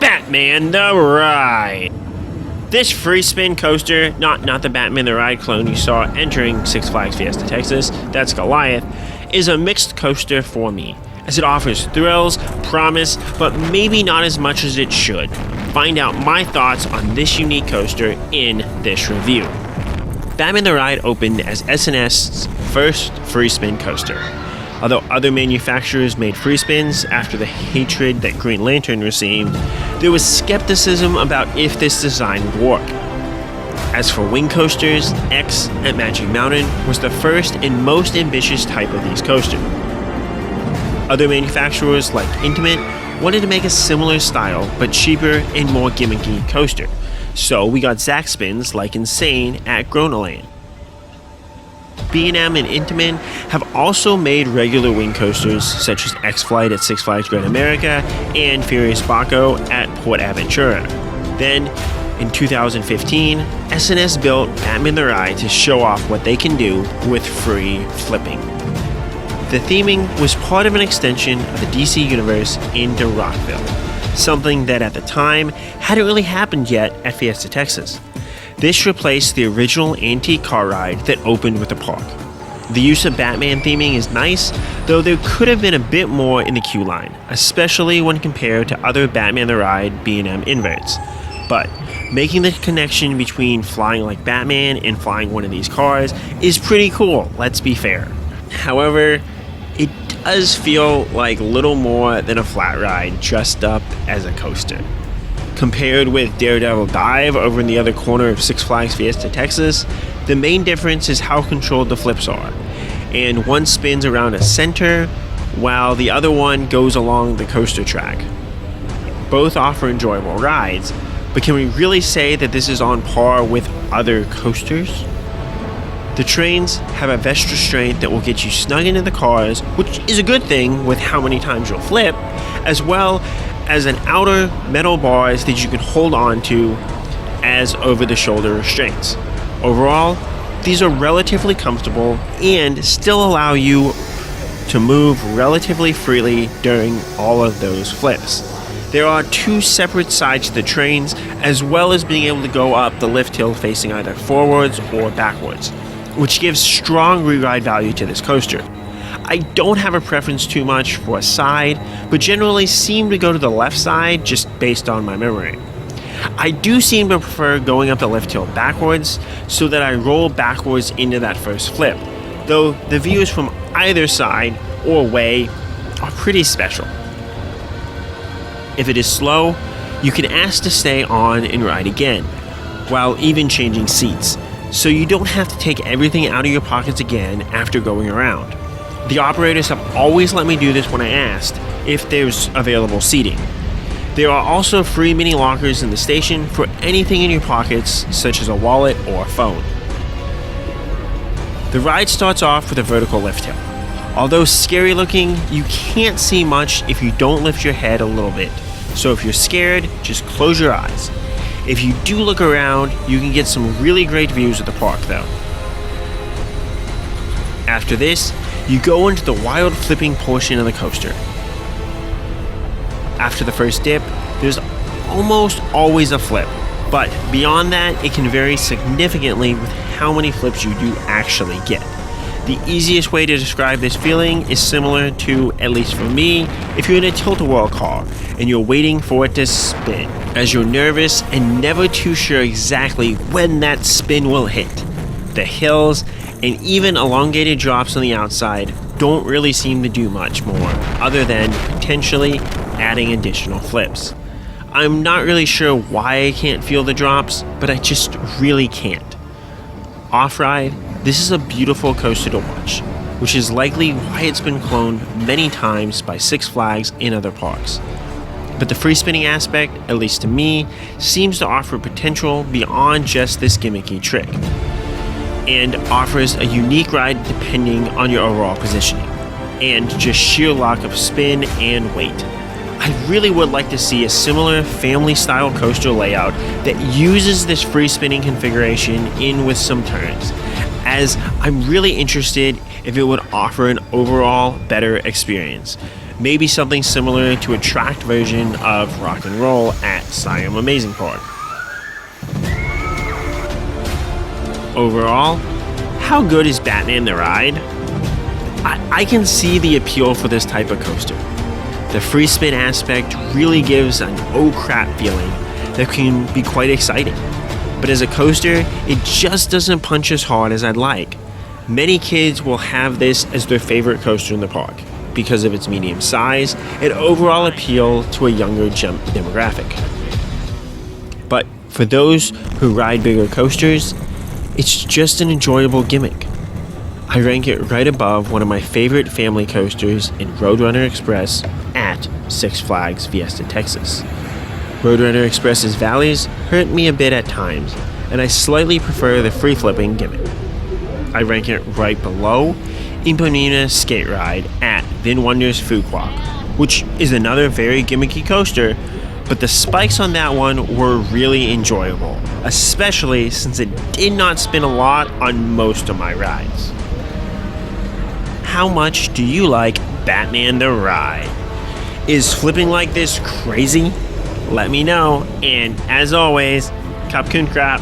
Batman the Ride. This free spin coaster, not the Batman the Ride clone you saw entering Six Flags Fiesta Texas, that's Goliath, is a mixed coaster for me, as it offers thrills, promise, but maybe not as much as it should. Find out my thoughts on this unique coaster in this review. Batman the Ride opened as S&S's first free spin coaster. Although other manufacturers made free spins after the hatred that Green Lantern received, there was skepticism about if this design would work. As for wing coasters, X at Magic Mountain was the first and most ambitious type of these coasters. Other manufacturers like Intamin wanted to make a similar style but cheaper and more gimmicky coaster, so we got Zack spins like Insane at Gronaland. B&M and Intamin have also made regular wing coasters such as X-Flight at Six Flags Great America and Furious Baco at Port Aventura. Then, in 2015, S&S built Batman the Ride to show off what they can do with free flipping. The theming was part of an extension of the DC Universe into Rockville, something that at the time hadn't really happened yet at Fiesta Texas. This replaced the original antique car ride that opened with the park. The use of Batman theming is nice, though there could have been a bit more in the queue line, especially when compared to other Batman the Ride B&M inverts. But making the connection between flying like Batman and flying one of these cars is pretty cool, let's be fair. However, it does feel like little more than a flat ride dressed up as a coaster. Compared with Daredevil Dive over in the other corner of Six Flags Fiesta Texas, the main difference is how controlled the flips are, and one spins around a center while the other one goes along the coaster track. Both offer enjoyable rides, but can we really say that this is on par with other coasters? The trains have a vest restraint that will get you snug into the cars, which is a good thing with how many times you'll flip, as well as an outer metal bars that you can hold on to as over-the-shoulder restraints. Overall, these are relatively comfortable and still allow you to move relatively freely during all of those flips. There are two separate sides to the trains, as well as being able to go up the lift hill facing either forwards or backwards, which gives strong re-ride value to this coaster. I don't have a preference too much for a side, but generally seem to go to the left side just based on my memory. I do seem to prefer going up the lift hill backwards so that I roll backwards into that first flip, though the views from either side or way are pretty special. If it is slow, you can ask to stay on and ride again, while even changing seats, so you don't have to take everything out of your pockets again after going around. The operators have always let me do this when I asked if there's available seating. There are also free mini lockers in the station for anything in your pockets, such as a wallet or a phone. The ride starts off with a vertical lift hill. Although scary looking, you can't see much if you don't lift your head a little bit. So if you're scared, just close your eyes. If you do look around, you can get some really great views of the park though. After this, you go into the wild flipping portion of the coaster. After the first dip, there's almost always a flip, but beyond that, it can vary significantly with how many flips you do actually get. The easiest way to describe this feeling is similar to, at least for me, if you're in a tilt-a-whirl car and you're waiting for it to spin, as you're nervous and never too sure exactly when that spin will hit. The hills and even elongated drops on the outside don't really seem to do much more, other than potentially adding additional flips. I'm not really sure why I can't feel the drops, but I just really can't. Off-ride, this is a beautiful coaster to watch, which is likely why it's been cloned many times by Six Flags and other parks. But the free spinning aspect, at least to me, seems to offer potential beyond just this gimmicky trick, and offers a unique ride depending on your overall positioning, and just sheer luck of spin and weight. I really would like to see a similar family-style coaster layout that uses this free spinning configuration in with some turns, as I'm really interested if it would offer an overall better experience. Maybe something similar to a tracked version of Rock and Roll at Siam Amazing Park. Overall, how good is Batman the Ride? I can see the appeal for this type of coaster. The free spin aspect really gives an oh crap feeling that can be quite exciting. But as a coaster, it just doesn't punch as hard as I'd like. Many kids will have this as their favorite coaster in the park because of its medium size and overall appeal to a younger jump demographic. But for those who ride bigger coasters, it's just an enjoyable gimmick. I rank it right above one of my favorite family coasters in Roadrunner Express at Six Flags Fiesta Texas. Roadrunner Express's valleys hurt me a bit at times, and I slightly prefer the free-flipping gimmick. I rank it right below Ipanema Skate Ride at Then Wonders Food Quad, which is another very gimmicky coaster, but the spikes on that one were really enjoyable, especially since it did not spin a lot on most of my rides. How much do you like Batman the Ride? Is flipping like this crazy? Let me know, and as always, Capcoon Crap.